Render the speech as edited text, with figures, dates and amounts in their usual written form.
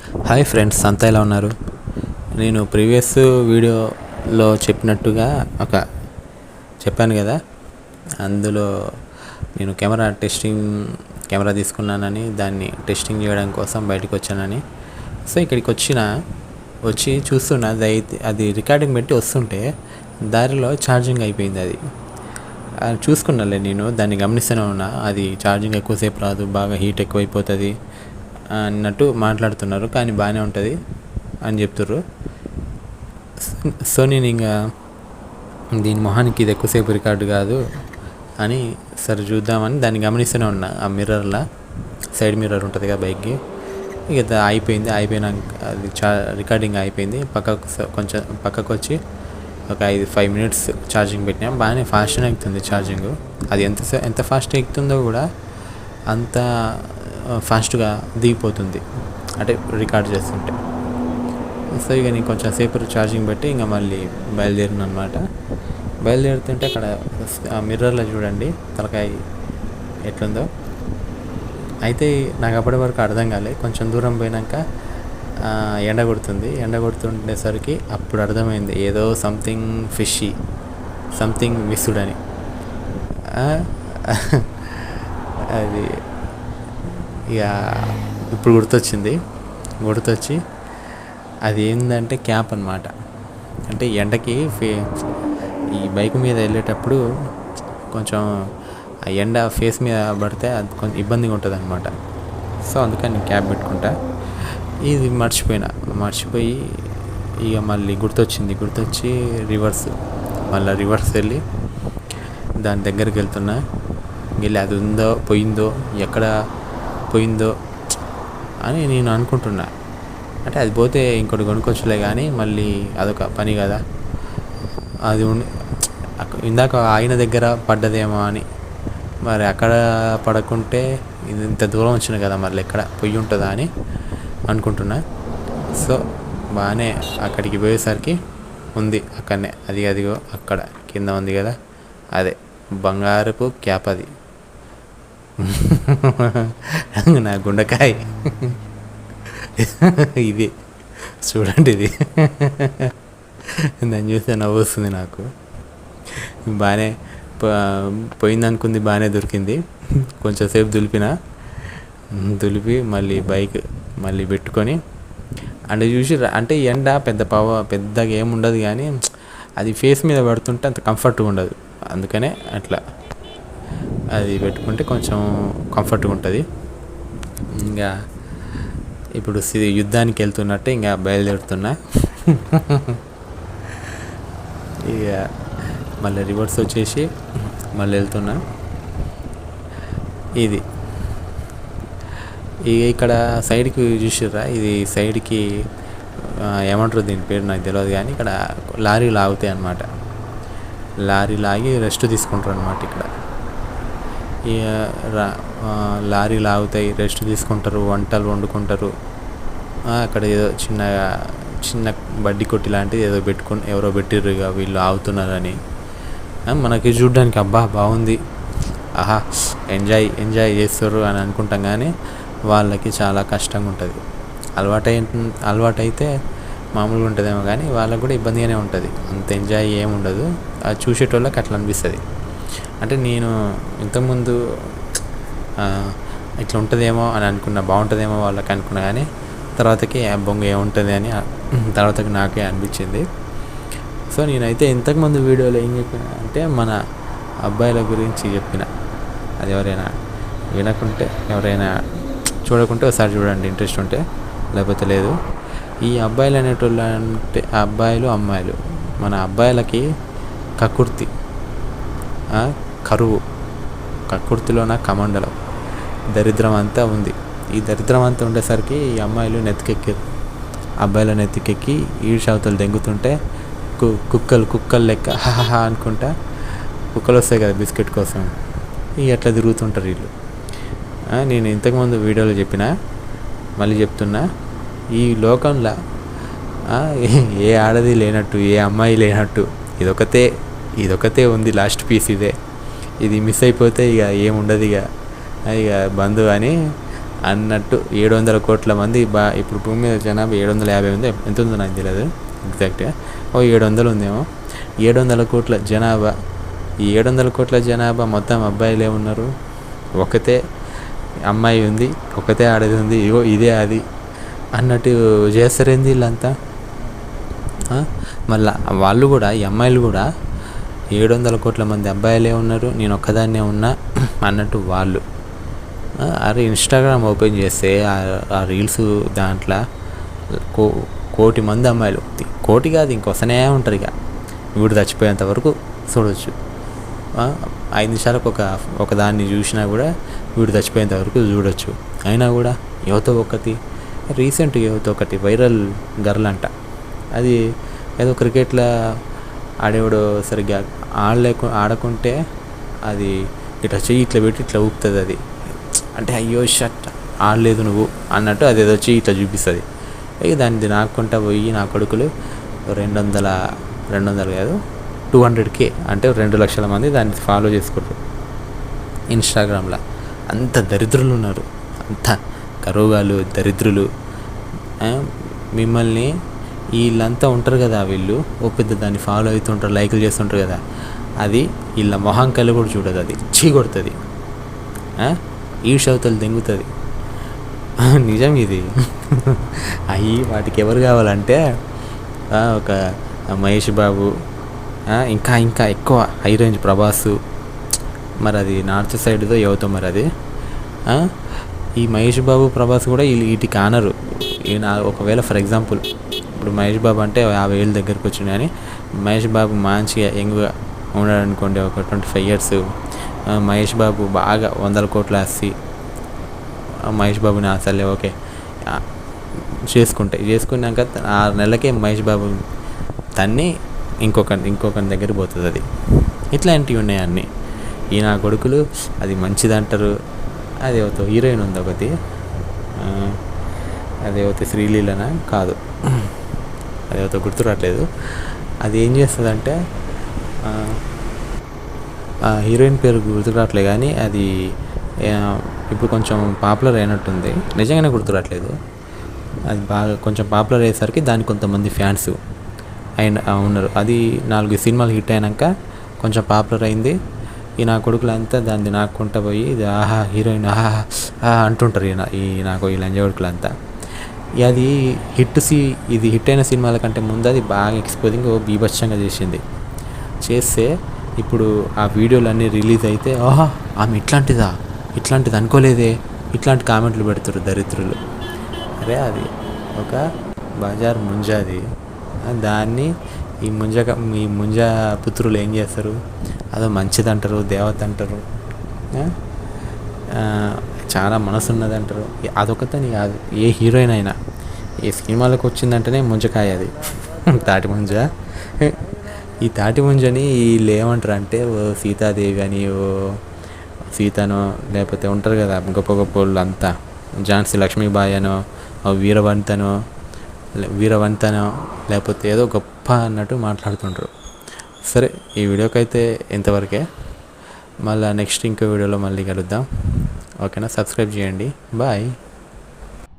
Hi friends, అంతా ఎలా ఉన్నారు? నేను ప్రీవియస్ వీడియోలో చెప్పినట్టుగా చెప్పాను కదా, అందులో నేను కెమెరా తీసుకున్నానని, దాన్ని టెస్టింగ్ చేయడం కోసం బయటకు వచ్చానని. సో ఇక్కడికి వచ్చి చూస్తున్నా, అది రికార్డింగ్ పెట్టి వస్తుంటే దారిలో ఛార్జింగ్ అయిపోయింది. అది చూసుకున్నాలే, నేను దాన్ని గమనిస్తూనే ఉన్నా. అది ఛార్జింగ్ ఎక్కువసేపు రాదు, బాగా హీట్ ఎక్కువైపోతుంది అన్నట్టు మాట్లాడుతున్నారు, కానీ బాగానే ఉంటుంది అని చెప్తుర్రు. సో నేను ఇంకా దీని మొహానికి ఇది ఎక్కువసేపు రికార్డు కాదు అని సరే చూద్దామని దాన్ని గమనిస్తూనే ఉన్నా. ఆ మిర్రర్లా సైడ్ మిర్రర్ ఉంటుంది కదా బైక్కి, ఇక అయిపోయినాక అది రికార్డింగ్ అయిపోయింది. కొంచెం పక్కకు వచ్చి ఒక 5 మినిట్స్ ఛార్జింగ్ పెట్టినా. బాగానే ఫాస్ట్గా ఎక్కుతుంది ఛార్జింగ్. అది ఎంత ఫాస్ట్గా ఎక్కుతుందో కూడా అంత ఫాస్ట్గా దిగిపోతుంది, అంటే రికార్డ్ చేస్తుంటే. సో ఇక నేను కొంచెం సేపు ఛార్జింగ్ పెట్టి ఇంకా మళ్ళీ బయలుదేరిన అనమాట. బయలుదేరుతుంటే అక్కడ ఆ మిర్రర్లో చూడండి తలకాయ ఎట్లుందో. అయితే నాకు అప్పటి వరకు అర్థం కాలేదు. కొంచెం దూరం పోయినాక ఎండ కొడుతుండేసరికి అప్పుడు అర్థమైంది, ఏదో సంథింగ్ ఫిషీ, సంథింగ్ మిస్డ్ అని. అది ఇక ఇప్పుడు గుర్తొచ్చి అది ఏంటంటే క్యాప్ అన్నమాట. అంటే ఎండకి ఈ బైక్ మీద వెళ్ళేటప్పుడు కొంచెం ఆ ఎండ ఫేస్ మీద పడితే అది కొంచెం ఇబ్బందిగా ఉంటుంది అనమాట. సో అందుకని నేను క్యాప్ పెట్టుకుంటా. ఇది మర్చిపోయి ఇక మళ్ళీ గుర్తొచ్చి రివర్స్ వెళ్ళి దాని దగ్గరికి వెళ్ళి అది ఎక్కడ పోయిందో అని నేను అనుకుంటున్నా. అంటే అది పోతే ఇంకోటి కొనుక్కొచ్చులే, కానీ మళ్ళీ అదొక పని కదా. అది ఇందాక ఆయన దగ్గర పడ్డదేమో అని, మరి అక్కడ పడకుంటే ఇంత దూరం వచ్చిన కదా, మళ్ళీ ఎక్కడ పొయ్యి ఉంటుందా అని అనుకుంటున్నా. సో బాగానే అక్కడికి పోయేసరికి ఉంది అక్కడనే, అదిగో అక్కడ కింద ఉంది కదా, అదే బంగారపు క్యాప్. అది నా గుండెకాయ ఇది చూడండి, ఇది దాన్ని చూస్తే నవ్వు వస్తుంది నాకు. బాగానే పోయిందనుకుంది, బాగానే దొరికింది. కొంచెం సేపు దులిపి మళ్ళీ బైక్ పెట్టుకొని అంటే ఎండ పెద్దగా ఏముండదు, కానీ అది ఫేస్ మీద పడుతుంటే అంత కంఫర్ట్గా ఉండదు. అందుకనే అట్లా అది పెట్టుకుంటే కొంచెం కంఫర్ట్గా ఉంటుంది. ఇంకా ఇప్పుడు యుద్ధానికి వెళ్తున్నట్టే ఇంకా బయలుదేరుతున్నా. ఇక మళ్ళీ రివర్స్ వచ్చేసి మళ్ళీ వెళ్తున్నా. ఇది ఇక ఇక్కడ సైడ్కి చూసిర్రా, ఇది సైడ్కి ఏమంటారు దీని పేరు నాకు తెలియదు, కానీ ఇక్కడ లారీలు ఆగుతాయి అన్నమాట. లారీలు ఆగి రెస్ట్ తీసుకుంటారు అన్నమాట. ఇక్కడ లారీలు ఆగుతాయి, రెస్ట్ తీసుకుంటారు, వంటలు వండుకుంటారు. అక్కడ ఏదో చిన్న బడ్డీ కొట్టి లాంటిది ఏదో ఎవరో పెట్టిర్రు, ఇక వీళ్ళు ఆగుతున్నారని. మనకి చూడ్డానికి అబ్బా బాగుంది, ఆహా ఎంజాయ్ చేస్తారు అని అనుకుంటాం, కానీ వాళ్ళకి చాలా కష్టంగా ఉంటుంది. అలవాటైతే మామూలుగా ఉంటుందేమో, కానీ వాళ్ళకు కూడా ఇబ్బందిగానే ఉంటుంది. అంత ఎంజాయ్ ఏమి ఉండదు. అది చూసేటోళ్ళకి అట్లా అనిపిస్తుంది. అంటే నేను ఇంతకుముందు ఇట్లా ఉంటుందేమో అని అనుకున్నా, బాగుంటుందేమో వాళ్ళకి అనుకున్నా, కానీ తర్వాతకి బొంగ ఏముంటుంది అని తర్వాతకి నాకే అనిపించింది. సో నేనైతే ఇంతకుముందు వీడియోలో ఏం చెప్పిన అంటే మన అబ్బాయిల గురించి చెప్పిన. అది ఎవరైనా ఎవరైనా చూడకుంటే ఒకసారి చూడండి, ఇంట్రెస్ట్ ఉంటే, లేకపోతే లేదు. ఈ అబ్బాయిలు అనేటోళ్ళు అంటే అబ్బాయిలు అమ్మాయిలు, మన అబ్బాయిలకి కక్కుర్తి, కరువు, కక్కుర్తిలోన కమండలం, దరిద్రం అంతా ఉంది. ఈ దరిద్రం అంతా ఉండేసరికి ఈ అమ్మాయిలు అబ్బాయిల నెత్తికెక్కి ఈడ్షావతలు దెంగుతుంటే కుక్కలు లెక్క హహా అనుకుంటా, కుక్కలు వస్తాయి కదా బిస్కెట్ కోసం, ఎట్లా తిరుగుతుంటారు వీళ్ళు. నేను ఇంతకుముందు వీడియోలో మళ్ళీ చెప్తున్నా, ఈ లోకంలో ఏ ఆడది లేనట్టు, ఏ అమ్మాయి లేనట్టు ఇదొకతే ఉంది. లాస్ట్ పీస్ ఇది మిస్ అయిపోతే ఇక ఏముండదు, ఇక బంధు అని అన్నట్టు 700 కోట్ల మంది ఇప్పుడు భూమి మీద జనాభా 750 ఉంది, ఎంత ఉందో నాకు తెలియదు ఎగ్జాక్ట్గా, 700 ఉందేమో. 700 కోట్ల జనాభా, ఈ 700 కోట్ల జనాభా మొత్తం అబ్బాయిలే ఉన్నారు, ఒకతే అమ్మాయి ఉంది, ఒకతే ఆడది ఉంది, ఇగో ఇదే అది అన్నట్టు చేస్తారేంది వీళ్ళంతా. మళ్ళీ వాళ్ళు కూడా, ఈ అమ్మాయిలు కూడా 700 కోట్ల మంది అబ్బాయిలే ఉన్నారు, నేను ఒక్కదాన్నే ఉన్నా అన్నట్టు వాళ్ళు. అరే ఇన్స్టాగ్రామ్ ఓపెన్ చేస్తే ఆ రీల్స్ దాంట్లో కోటి మంది అమ్మాయిలు, కోటి కాదు ఇంకొస్తనే ఉంటారు, ఇక వీడు చచ్చిపోయేంత వరకు చూడవచ్చు. 5 నిమిషాలకు ఒక దాన్ని చూసినా కూడా వీడు చచ్చిపోయేంత వరకు చూడొచ్చు. అయినా కూడా యువత ఒకటి రీసెంట్గా యువత ఒకటి వైరల్ గర్ల్ అంట, అది ఏదో క్రికెట్లో ఆడేవాడు సరిగ్గా ఆడకుంటే అది ఇట్లా చెయ్యి ఇట్లా పెట్టి ఇట్లా ఊపుతుంది, అది అంటే అయ్యో షట్ ఆడలేదు నువ్వు అన్నట్టు అది ఏదో చెయ్యి ఇట్లా చూపిస్తుంది. ఇక దాన్ని నాకుంటా పోయి నా కొడుకులు 200 కాదు 200K అంటే 2 లక్షల మంది దాన్ని ఫాలో చేసుకుంటారు ఇన్స్టాగ్రామ్లో. అంత దరిద్రులు ఉన్నారు, అంత కరోగాలు దరిద్రులు. మిమ్మల్ని వీళ్ళంతా ఉంటారు కదా, వీళ్ళు ఓ పెద్ద దాన్ని ఫాలో అవుతుంటారు, లైకులు చేస్తుంటారు కదా, అది వీళ్ళ మొహం కళ్ళు కూడా చూడదు, అది చీ కొడుతుంది, ఈర్ష్యవతలు దెంగుతుంది. నిజం ఇది. అవి వాటికి ఎవరు కావాలంటే ఒక మహేష్ బాబు, ఇంకా ఇంకా ఎక్కువ హై రేంజ్ ప్రభాస్, మరి అది నార్త్ సైడ్తో యువత, మరి అది ఈ మహేష్ బాబు ప్రభాస్ కూడా వీటికి కానరు. ఒకవేళ ఫర్ ఎగ్జాంపుల్ ఇప్పుడు మహేష్ బాబు అంటే 50,000 దగ్గరికి వచ్చింది, కానీ మహేష్ బాబు మంచిగా యంగ్గా ఉన్నాడు అనుకోండి, ఒక 25 years, మహేష్ బాబు బాగా 100 కోట్ల ఆస్తి, మహేష్ బాబుని అసలే ఓకే చేసుకున్నాక 6 నెలలకే మహేష్ బాబు తన్ని ఇంకొకరి దగ్గర పోతుంది. అది ఇట్లాంటివి ఉన్నాయి అన్నీ. ఈ నా కొడుకులు అది మంచిదంటారు. అది ఒక హీరోయిన్ ఉంది ఒకటి, అది ఒక శ్రీలీలనా కాదు, అది ఒక గుర్తు రావట్లేదు. అది ఏం చేస్తుందంటే హీరోయిన్ పేరు గుర్తు రావట్లేదు, కానీ అది ఇప్పుడు కొంచెం పాపులర్ అయినట్టుంది, నిజంగానే గుర్తు రావట్లేదు. అది బాగా కొంచెం పాపులర్ అయ్యేసరికి దానికి కొంతమంది ఫ్యాన్స్ ఉన్నారు. అది 4 సినిమాలు హిట్ అయినాక కొంచెం పాపులర్ అయింది. ఈ నా కొడుకులంతా దాన్ని నాకుంటా పోయి ఇది ఆహా హీరోయిన్ ఆహా అంటుంటారు. నాకు ఈ లంజ కొడుకులంతా అది ఇది హిట్ అయిన సినిమాల కంటే ముందు అది బాగా ఎక్స్పోజింగ్ బీభత్సంగా చేస్తే ఇప్పుడు ఆ వీడియోలు అన్నీ రిలీజ్ అయితే ఆమె ఇట్లాంటిది అనుకోలేదే, ఇట్లాంటి కామెంట్లు పెడుతారు దరిద్రులు. అరే అది ఒక బజార్ ముంజాది, దాన్ని ఈ ముంజ పుత్రులు ఏం చేస్తారు, అదో మంచిది అంటారు, దేవత అంటారు, చాలా మనసు ఉన్నది అంటారు. అదొకతని కాదు, ఏ హీరోయిన్ అయినా ఏ సినిమాలకు వచ్చిందంటేనే ముంజకాయ అది తాటి ముంజ. ఈ తాటి ముంజని వీళ్ళు ఏమంటారు అంటే ఓ సీతాదేవి అని, ఓ సీతనో, లేకపోతే ఉంటారు కదా గొప్ప గొప్ప వాళ్ళు అంతా, ఝాన్సీ లక్ష్మీబాయి అనో, వీరవంతనో, లేకపోతే ఏదో గొప్ప అన్నట్టు మాట్లాడుతుంటారు. సరే, ఈ వీడియోకి అయితే ఇంతవరకే. మళ్ళీ నెక్స్ట్ ఇంకో వీడియోలో మళ్ళీ కలుద్దాం. ఓకేనా? సబ్స్క్రైబ్ చేయండి. బాయ్.